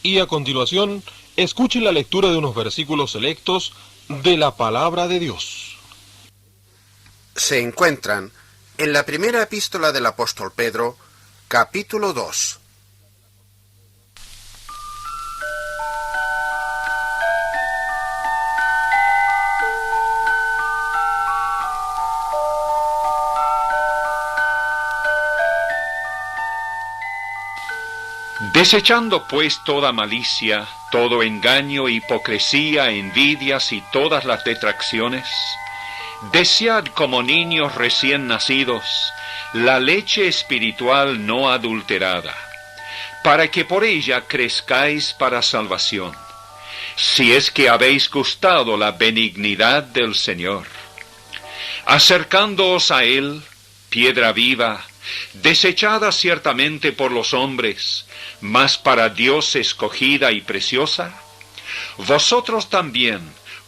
Y a continuación, escuche la lectura de unos versículos selectos de la Palabra de Dios. Se encuentran en la primera epístola del apóstol Pedro, capítulo 2. Desechando pues toda malicia, todo engaño, hipocresía, envidias y todas las detracciones, desead como niños recién nacidos la leche espiritual no adulterada, para que por ella crezcáis para salvación, si es que habéis gustado la benignidad del Señor. Acercándoos a Él, piedra viva, desechada ciertamente por los hombres, mas para Dios escogida y preciosa, vosotros también,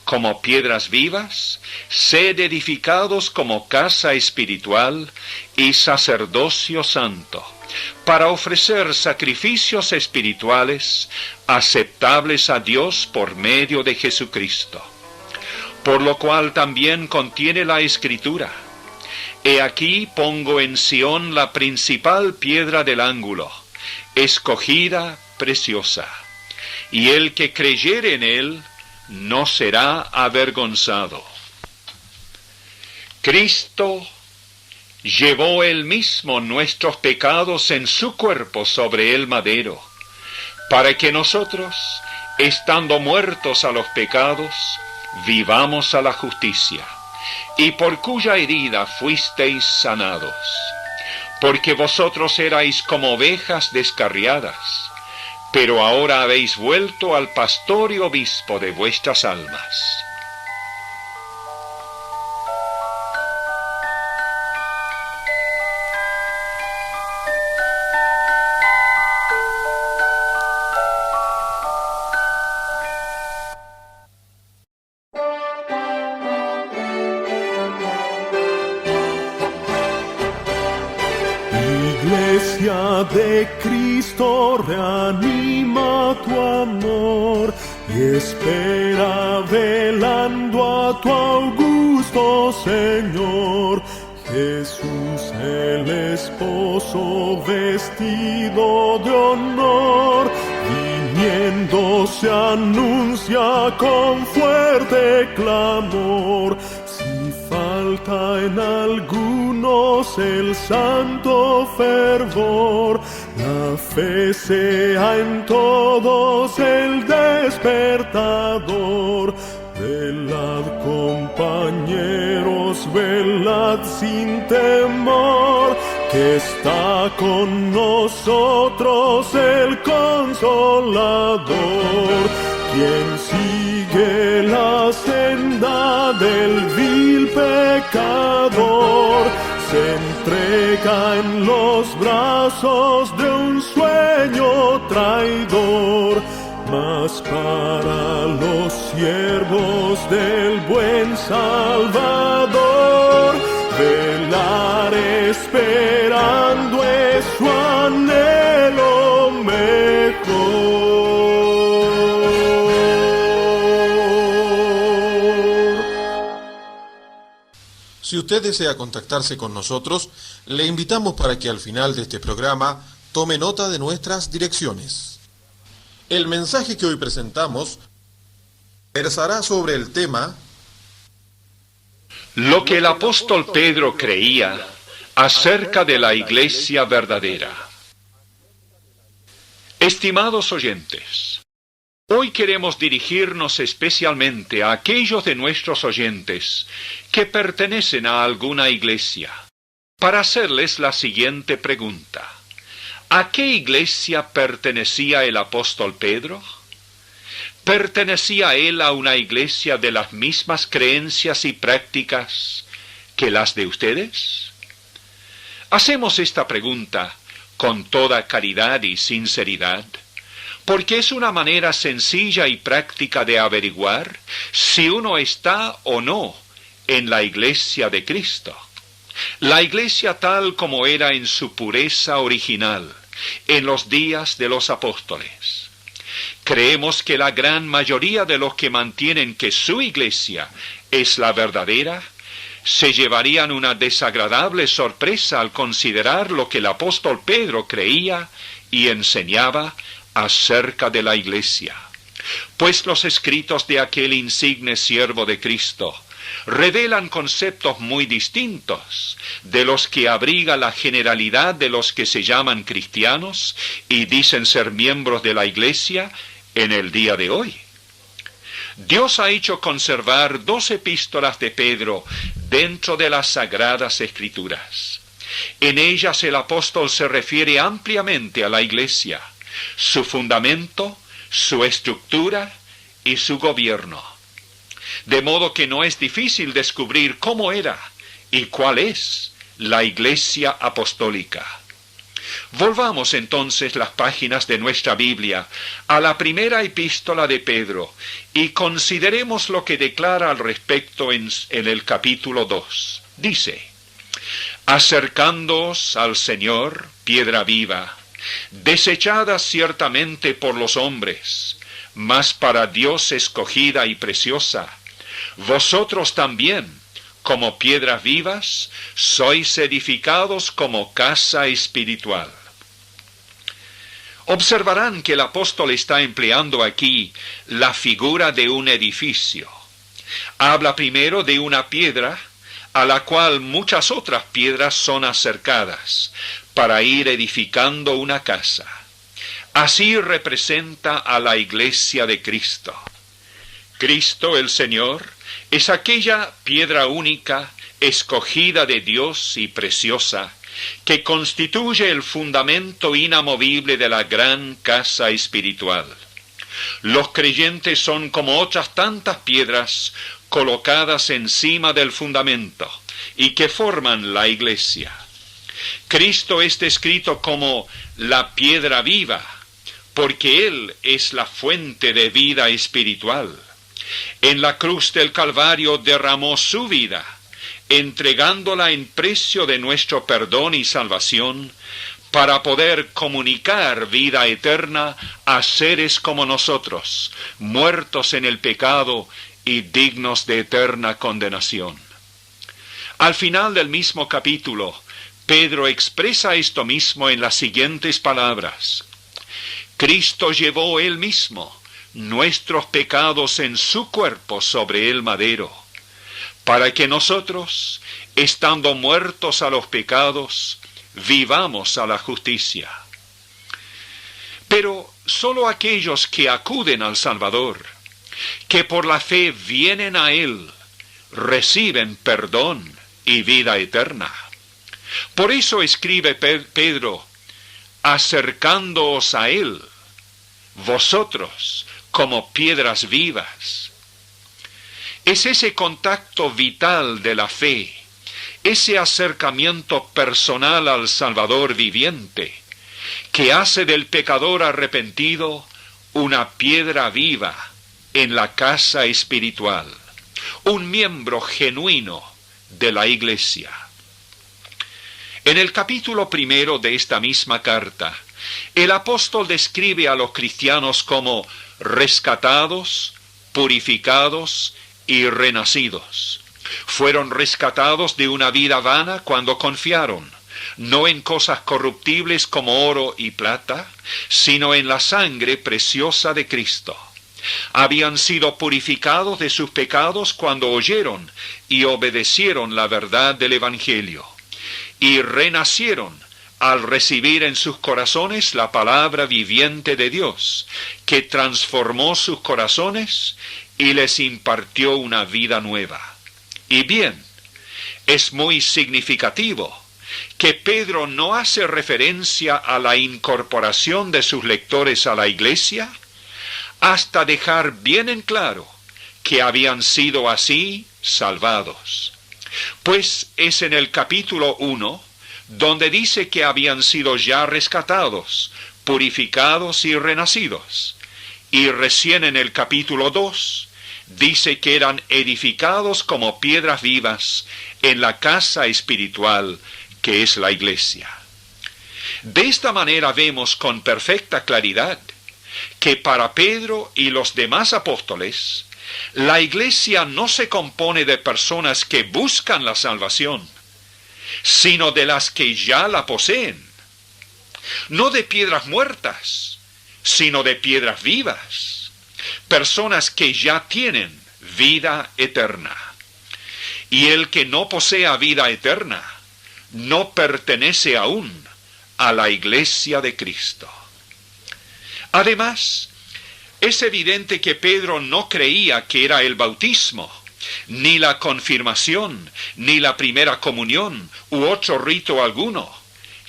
como piedras vivas, sed edificados como casa espiritual y sacerdocio santo, para ofrecer sacrificios espirituales aceptables a Dios por medio de Jesucristo. Por lo cual también contiene la Escritura: He aquí pongo en Sión la principal piedra del ángulo, escogida, preciosa, y el que creyere en él no será avergonzado. Cristo llevó él mismo nuestros pecados en su cuerpo sobre el madero, para que nosotros, estando muertos a los pecados, vivamos a la justicia, y por cuya herida fuisteis sanados. Porque vosotros erais como ovejas descarriadas, pero ahora habéis vuelto al pastor y obispo de vuestras almas. Iglesia de Cristo, reanima tu amor y espera velando a tu augusto Señor. Jesús el esposo vestido de honor, viniendo se anuncia con fuerte clamor. Si falta en algunos el santo fervor, la fe sea en todos el despertador. Velad, compañeros, velad sin temor, que está con nosotros el Consolador, quien sigue la senda del vil pecador, se entrega en los brazos de un sueño traidor. Mas para los siervos del buen Salvador, velar esperando es su anhelo mejor. Si usted desea contactarse con nosotros, le invitamos para que al final de este programa tome nota de nuestras direcciones. El mensaje que hoy presentamos versará sobre el tema Lo que el apóstol Pedro creía acerca de la iglesia verdadera. Estimados oyentes, hoy queremos dirigirnos especialmente a aquellos de nuestros oyentes que pertenecen a alguna iglesia, para hacerles la siguiente pregunta: ¿a qué iglesia pertenecía el apóstol Pedro? ¿Pertenecía él a una iglesia de las mismas creencias y prácticas que las de ustedes? Hacemos esta pregunta con toda caridad y sinceridad, porque es una manera sencilla y práctica de averiguar si uno está o no en la iglesia de Cristo. La iglesia tal como era en su pureza original, en los días de los apóstoles. Creemos que la gran mayoría de los que mantienen que su iglesia es la verdadera, se llevarían una desagradable sorpresa al considerar lo que el apóstol Pedro creía y enseñaba acerca de la iglesia. Pues los escritos de aquel insigne siervo de Cristo revelan conceptos muy distintos de los que abriga la generalidad de los que se llaman cristianos y dicen ser miembros de la iglesia en el día de hoy. Dios ha hecho conservar 2 epístolas de Pedro dentro de las Sagradas Escrituras. En ellas el apóstol se refiere ampliamente a la iglesia, su fundamento, su estructura y su gobierno. De modo que no es difícil descubrir cómo era y cuál es la iglesia apostólica. Volvamos entonces las páginas de nuestra Biblia a la primera epístola de Pedro y consideremos lo que declara al respecto en el capítulo 2. Dice: acercándoos al Señor, piedra viva, desechada ciertamente por los hombres, mas para Dios escogida y preciosa, vosotros también, como piedras vivas, sois edificados como casa espiritual. Observarán que el apóstol está empleando aquí la figura de un edificio. Habla primero de una piedra a la cual muchas otras piedras son acercadas para ir edificando una casa. Así representa a la iglesia de Cristo. Cristo el Señor es aquella piedra única, escogida de Dios y preciosa, que constituye el fundamento inamovible de la gran casa espiritual. Los creyentes son como otras tantas piedras colocadas encima del fundamento y que forman la iglesia. Cristo es descrito como la piedra viva, porque Él es la fuente de vida espiritual. En la cruz del Calvario derramó su vida, entregándola en precio de nuestro perdón y salvación, para poder comunicar vida eterna a seres como nosotros, muertos en el pecado y dignos de eterna condenación. Al final del mismo capítulo, Pedro expresa esto mismo en las siguientes palabras: Cristo llevó él mismo nuestros pecados en su cuerpo sobre el madero, para que nosotros, estando muertos a los pecados, vivamos a la justicia. Pero sólo aquellos que acuden al Salvador, que por la fe vienen a Él, reciben perdón y vida eterna. Por eso escribe Pedro: acercándoos a Él, vosotros como piedras vivas. Es ese contacto vital de la fe, ese acercamiento personal al Salvador viviente, que hace del pecador arrepentido una piedra viva en la casa espiritual, un miembro genuino de la iglesia. En el capítulo 1 de esta misma carta, el apóstol describe a los cristianos como rescatados, purificados y renacidos. Fueron rescatados de una vida vana cuando confiaron, no en cosas corruptibles como oro y plata, sino en la sangre preciosa de Cristo. Habían sido purificados de sus pecados cuando oyeron y obedecieron la verdad del Evangelio, y renacieron al recibir en sus corazones la palabra viviente de Dios, que transformó sus corazones y les impartió una vida nueva. Y bien, es muy significativo que Pedro no hace referencia a la incorporación de sus lectores a la iglesia, hasta dejar bien en claro que habían sido así salvados. Pues es en el capítulo 1 donde dice que habían sido ya rescatados, purificados y renacidos. Y recién en el capítulo 2 dice que eran edificados como piedras vivas en la casa espiritual que es la iglesia. De esta manera vemos con perfecta claridad que para Pedro y los demás apóstoles, la iglesia no se compone de personas que buscan la salvación, sino de las que ya la poseen. No de piedras muertas, sino de piedras vivas. Personas que ya tienen vida eterna. Y el que no posea vida eterna, no pertenece aún a la iglesia de Cristo. Además, es evidente que Pedro no creía que era el bautismo, ni la confirmación, ni la primera comunión, u otro rito alguno,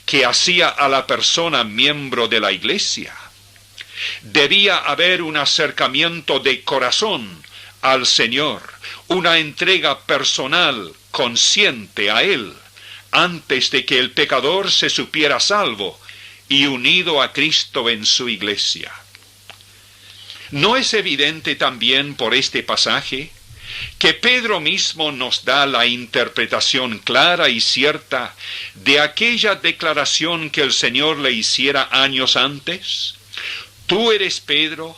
que hacía a la persona miembro de la iglesia. Debía haber un acercamiento de corazón al Señor, una entrega personal, consciente a Él, antes de que el pecador se supiera salvo y unido a Cristo en su iglesia. ¿No es evidente también por este pasaje que Pedro mismo nos da la interpretación clara y cierta de aquella declaración que el Señor le hiciera años antes? Tú eres Pedro,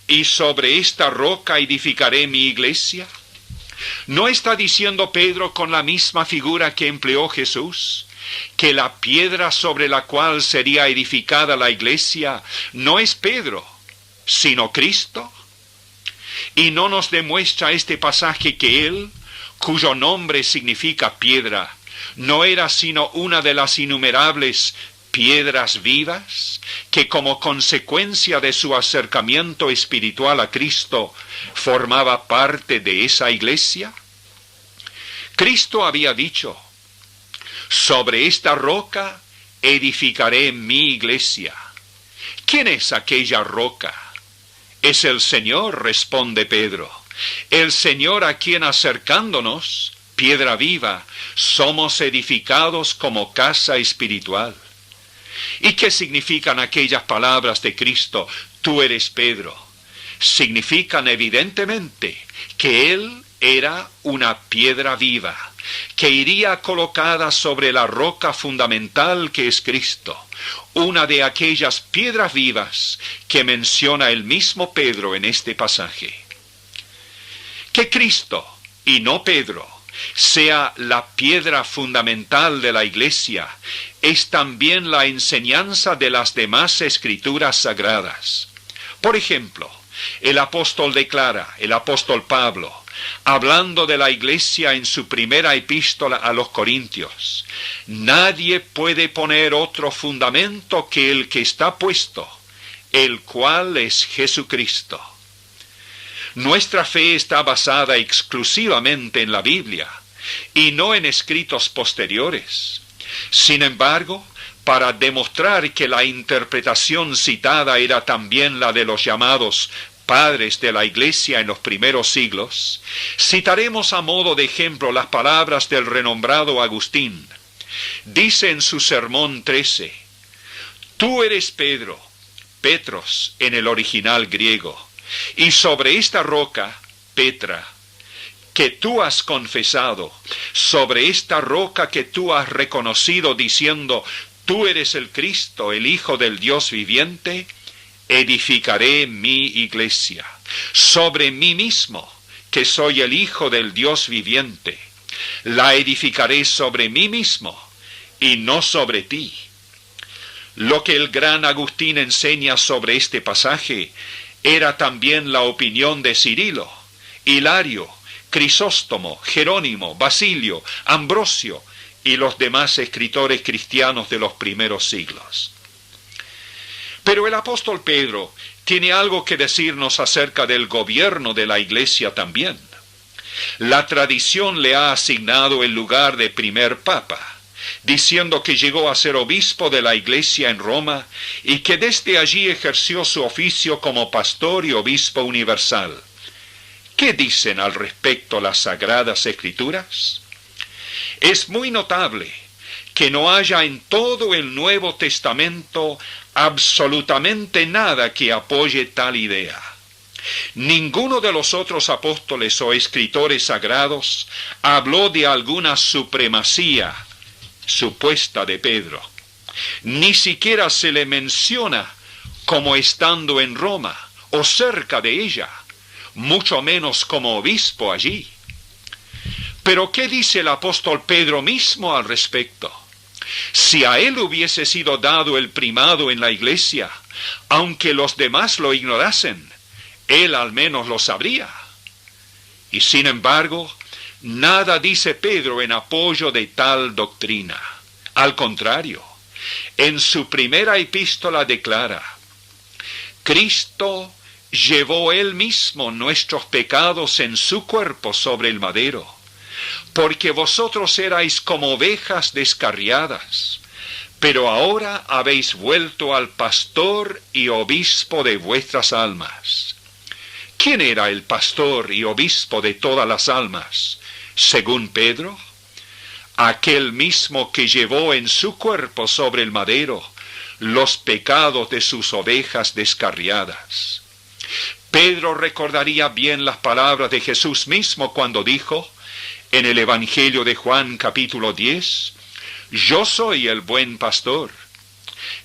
y sobre esta roca edificaré mi iglesia. ¿No está diciendo Pedro con la misma figura que empleó Jesús, que la piedra sobre la cual sería edificada la iglesia no es Pedro, sino Cristo? ¿Y no nos demuestra este pasaje que él, cuyo nombre significa piedra, no era sino una de las innumerables piedras vivas, que como consecuencia de su acercamiento espiritual a Cristo, formaba parte de esa iglesia? Cristo había dicho, sobre esta roca edificaré mi iglesia. ¿Quién es aquella roca? Es el Señor, responde Pedro, el Señor a quien acercándonos, piedra viva, somos edificados como casa espiritual. ¿Y qué significan aquellas palabras de Cristo, tú eres Pedro? Significan evidentemente que Él era una piedra viva, que iría colocada sobre la roca fundamental que es Cristo, una de aquellas piedras vivas que menciona el mismo Pedro en este pasaje. Que Cristo, y no Pedro, sea la piedra fundamental de la iglesia, es también la enseñanza de las demás escrituras sagradas. Por ejemplo, el apóstol Pablo, hablando de la iglesia en su primera epístola a los Corintios, nadie puede poner otro fundamento que el que está puesto, el cual es Jesucristo. Nuestra fe está basada exclusivamente en la Biblia y no en escritos posteriores. Sin embargo, para demostrar que la interpretación citada era también la de los llamados padres de la Iglesia en los primeros siglos, citaremos a modo de ejemplo las palabras del renombrado Agustín. Dice en su sermón 13, tú eres Pedro, Petros en el original griego, y sobre esta roca, Petra, que tú has confesado, sobre esta roca que tú has reconocido diciendo, tú eres el Cristo, el Hijo del Dios viviente, edificaré mi iglesia. Sobre mí mismo, que soy el Hijo del Dios viviente, la edificaré sobre mí mismo y no sobre ti. Lo que el gran Agustín enseña sobre este pasaje era también la opinión de Cirilo, Hilario, Crisóstomo, Jerónimo, Basilio, Ambrosio y los demás escritores cristianos de los primeros siglos. Pero el apóstol Pedro tiene algo que decirnos acerca del gobierno de la iglesia también. La tradición le ha asignado el lugar de primer papa, diciendo que llegó a ser obispo de la iglesia en Roma y que desde allí ejerció su oficio como pastor y obispo universal. ¿Qué dicen al respecto las Sagradas Escrituras? Es muy notable que no haya en todo el Nuevo Testamento absolutamente nada que apoye tal idea. Ninguno de los otros apóstoles o escritores sagrados habló de alguna supremacía supuesta de Pedro. Ni siquiera se le menciona como estando en Roma o cerca de ella, mucho menos como obispo allí. Pero ¿qué dice el apóstol Pedro mismo al respecto? Si a él hubiese sido dado el primado en la iglesia, aunque los demás lo ignorasen, él al menos lo sabría. Y sin embargo, nada dice Pedro en apoyo de tal doctrina. Al contrario, en su primera epístola declara: Cristo llevó él mismo nuestros pecados en su cuerpo sobre el madero, porque vosotros erais como ovejas descarriadas, pero ahora habéis vuelto al pastor y obispo de vuestras almas. ¿Quién era el pastor y obispo de todas las almas, según Pedro? Aquel mismo que llevó en su cuerpo sobre el madero los pecados de sus ovejas descarriadas. Pedro recordaría bien las palabras de Jesús mismo cuando dijo, en el Evangelio de Juan capítulo 10, yo soy el buen pastor.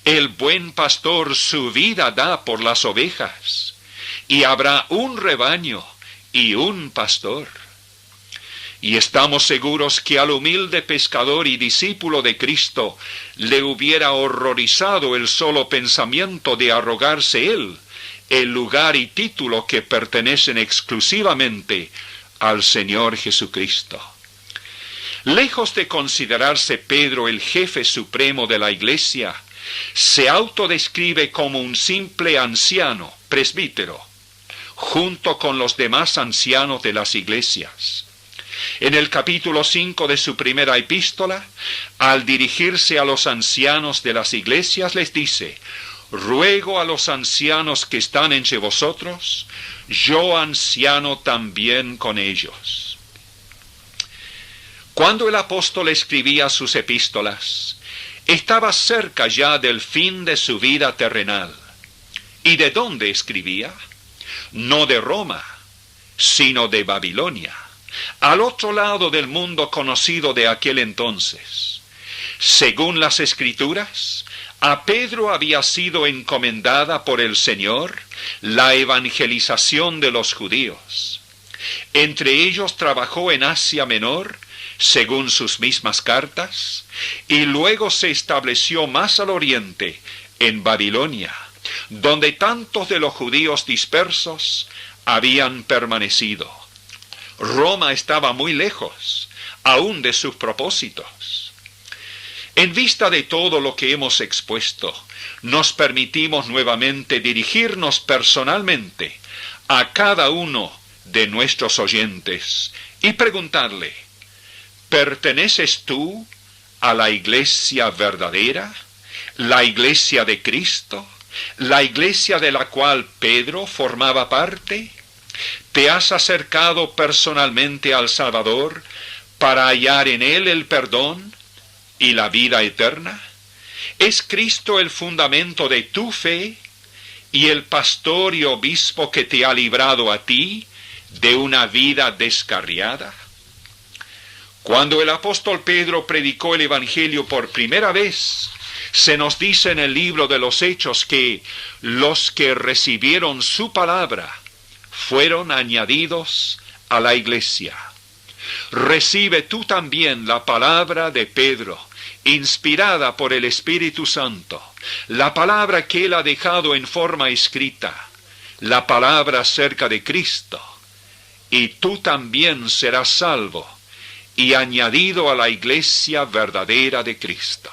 El buen pastor su vida da por las ovejas, y habrá un rebaño y un pastor. Y estamos seguros que al humilde pescador y discípulo de Cristo le hubiera horrorizado el solo pensamiento de arrogarse él el lugar y título que pertenecen exclusivamente al Señor Jesucristo. Lejos de considerarse Pedro el jefe supremo de la iglesia, se autodescribe como un simple anciano, presbítero, junto con los demás ancianos de las iglesias. En el capítulo 5 de su primera epístola, al dirigirse a los ancianos de las iglesias, les dice: ruego a los ancianos que están entre vosotros, yo anciano también con ellos. Cuando el apóstol escribía sus epístolas, estaba cerca ya del fin de su vida terrenal. ¿Y de dónde escribía? No de Roma, sino de Babilonia, al otro lado del mundo conocido de aquel entonces. Según las Escrituras, a Pedro había sido encomendada por el Señor la evangelización de los judíos. Entre ellos trabajó en Asia Menor, según sus mismas cartas, y luego se estableció más al oriente, en Babilonia, donde tantos de los judíos dispersos habían permanecido. Roma estaba muy lejos, aún de sus propósitos. En vista de todo lo que hemos expuesto, nos permitimos nuevamente dirigirnos personalmente a cada uno de nuestros oyentes y preguntarle: ¿perteneces tú a la iglesia verdadera, la iglesia de Cristo, la iglesia de la cual Pedro formaba parte? ¿Te has acercado personalmente al Salvador para hallar en él el perdón y la vida eterna? ¿Es Cristo el fundamento de tu fe y el pastor y obispo que te ha librado a ti de una vida descarriada? Cuando el apóstol Pedro predicó el Evangelio por primera vez, se nos dice en el libro de los Hechos que los que recibieron su palabra fueron añadidos a la iglesia. Recibe tú también la palabra de Pedro, inspirada por el Espíritu Santo, la palabra que él ha dejado en forma escrita, la palabra acerca de Cristo, y tú también serás salvo y añadido a la iglesia verdadera de Cristo.